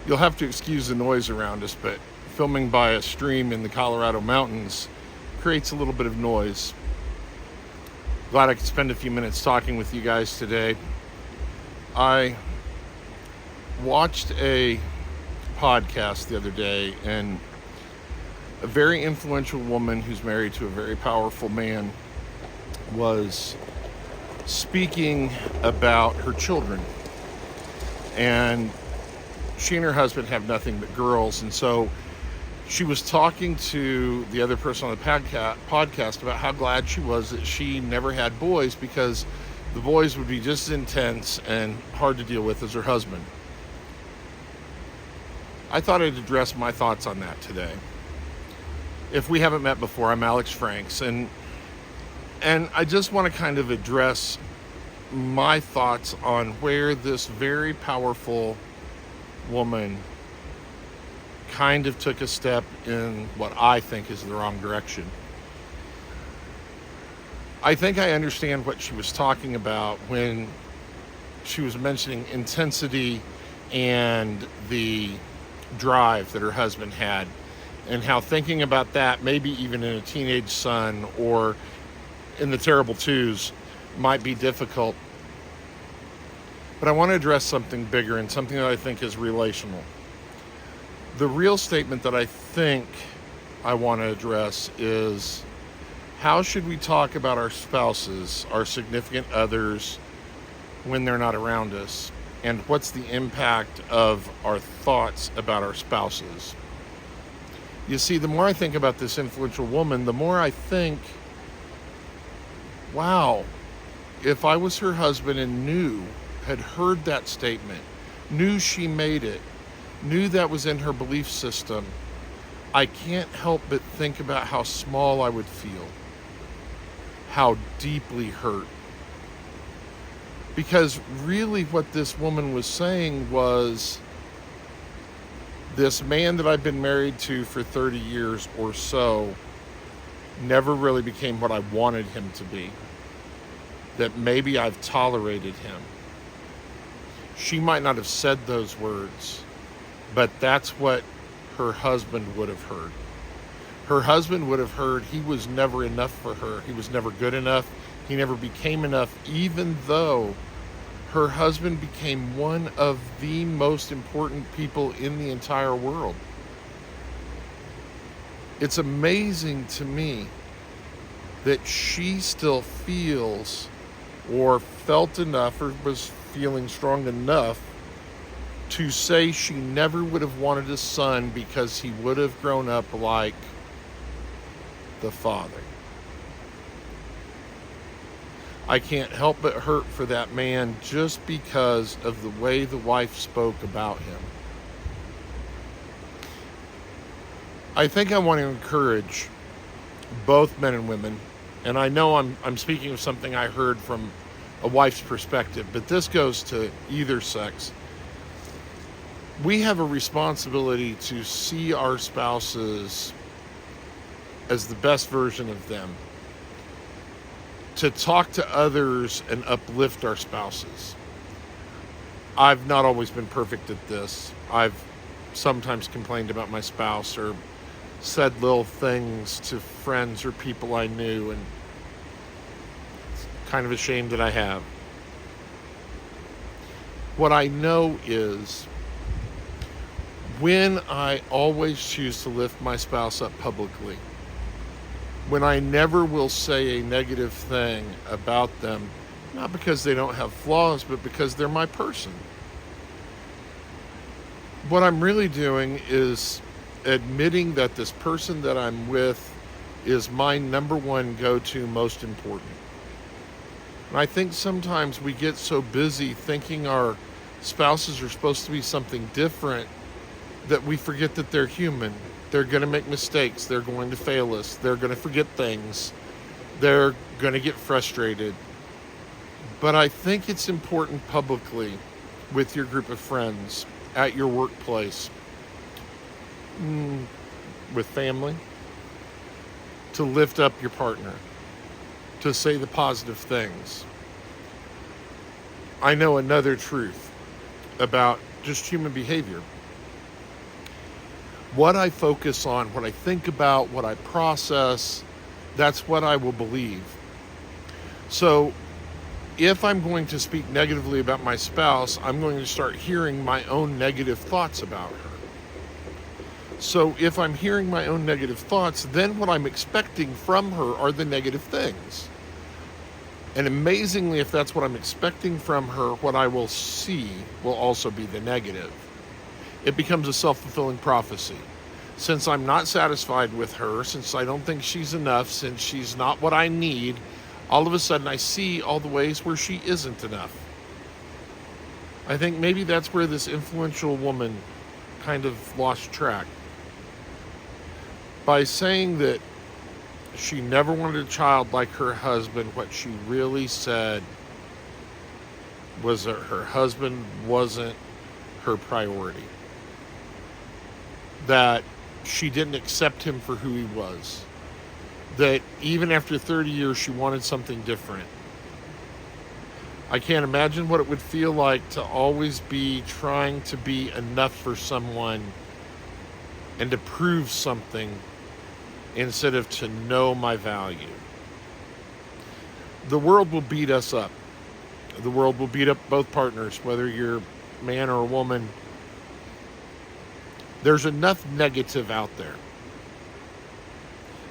You'll have to excuse the noise around us, but filming by a stream in the Colorado mountains creates a little bit of noise. Glad I could spend a few minutes talking with you guys today. I watched a podcast the other day, and a very influential woman who's married to a very powerful man was speaking about her children. And she and her husband have nothing but girls, and so she was talking to the other person on the podcast about how glad she was that she never had boys, because the boys would be just as intense and hard to deal with as her husband. I thought I'd address my thoughts on that today. If we haven't met before, I'm Alex Franks, and I just want to kind of address my thoughts on where this very powerful woman kind of took a step in what I think is the wrong direction. I think I understand what she was talking about when she was mentioning intensity and the drive that her husband had, and how thinking about that, maybe even in a teenage son or in the terrible twos, might be difficult. But I want to address something bigger and something that I think is relational. The real statement that I think I want to address is, how should we talk about our spouses, our significant others, when they're not around us? And what's the impact of our thoughts about our spouses? You see, the more I think about this influential woman, the more I think, wow, if I was her husband and had heard that statement, knew she made it, knew that was in her belief system, I can't help but think about how small I would feel, how deeply hurt. Because really what this woman was saying was, this man that I've been married to for 30 years or so never really became what I wanted him to be. That maybe I've tolerated him. She might not have said those words, but that's what her husband would have heard. Her husband would have heard he was never enough for her. He was never good enough. He never became enough, even though her husband became one of the most important people in the entire world. It's amazing to me that she still feels or felt enough, or was feeling strong enough to say she never would have wanted a son because he would have grown up like the father. I can't help but hurt for that man just because of the way the wife spoke about him. I think I want to encourage both men and women, and I know I'm speaking of something I heard from a wife's perspective, but this goes to either sex. We have a responsibility to see our spouses as the best version of them, to talk to others and uplift our spouses. I've not always been perfect at this. I've sometimes complained about my spouse or said little things to friends or people I knew, and it's kind of a shame that I have. What I know is, when I always choose to lift my spouse up publicly, when I never will say a negative thing about them, not because they don't have flaws, but because they're my person. What I'm really doing is admitting that this person that I'm with is my number one go-to, most important. And I think sometimes we get so busy thinking our spouses are supposed to be something different that we forget that they're human. They're going to make mistakes. They're going to fail us. They're going to forget things. They're going to get frustrated. But I think it's important publicly, with your group of friends, at your workplace, with family, to lift up your partner, to say the positive things. I know another truth about just human behavior. What I focus on, what I think about, what I process, that's what I will believe. So if I'm going to speak negatively about my spouse, I'm going to start hearing my own negative thoughts about her. So if I'm hearing my own negative thoughts, then what I'm expecting from her are the negative things. And amazingly, if that's what I'm expecting from her, what I will see will also be the negative. It becomes a self-fulfilling prophecy. Since I'm not satisfied with her, since I don't think she's enough, since she's not what I need, all of a sudden I see all the ways where she isn't enough. I think maybe that's where this influential woman kind of lost track. By saying that she never wanted a child like her husband, what she really said was that her husband wasn't her priority. That she didn't accept him for who he was. That even after 30 years, she wanted something different. I can't imagine what it would feel like to always be trying to be enough for someone and to prove something instead of to know my value. The world will beat us up. The world will beat up both partners, whether you're a man or a woman. There's enough negative out there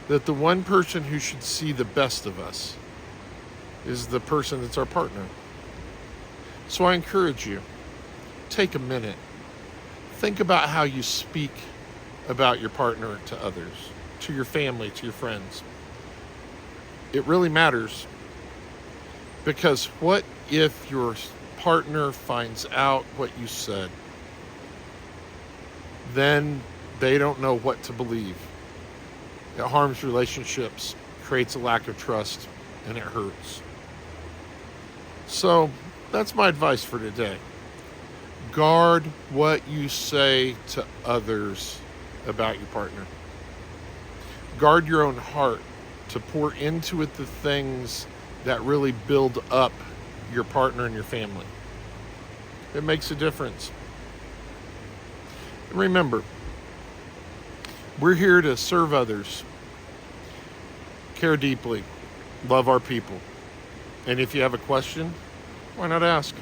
that the one person who should see the best of us is the person that's our partner. So I encourage you, take a minute. Think about how you speak about your partner to others, to your family, to your friends. It really matters, because what if your partner finds out what you said? Then they don't know what to believe. It harms relationships, creates a lack of trust, and it hurts. So that's my advice for today. Guard what you say to others about your partner. Guard your own heart to pour into it the things that really build up your partner and your family. It makes a difference. And remember, we're here to serve others, care deeply, love our people. And if you have a question, why not ask?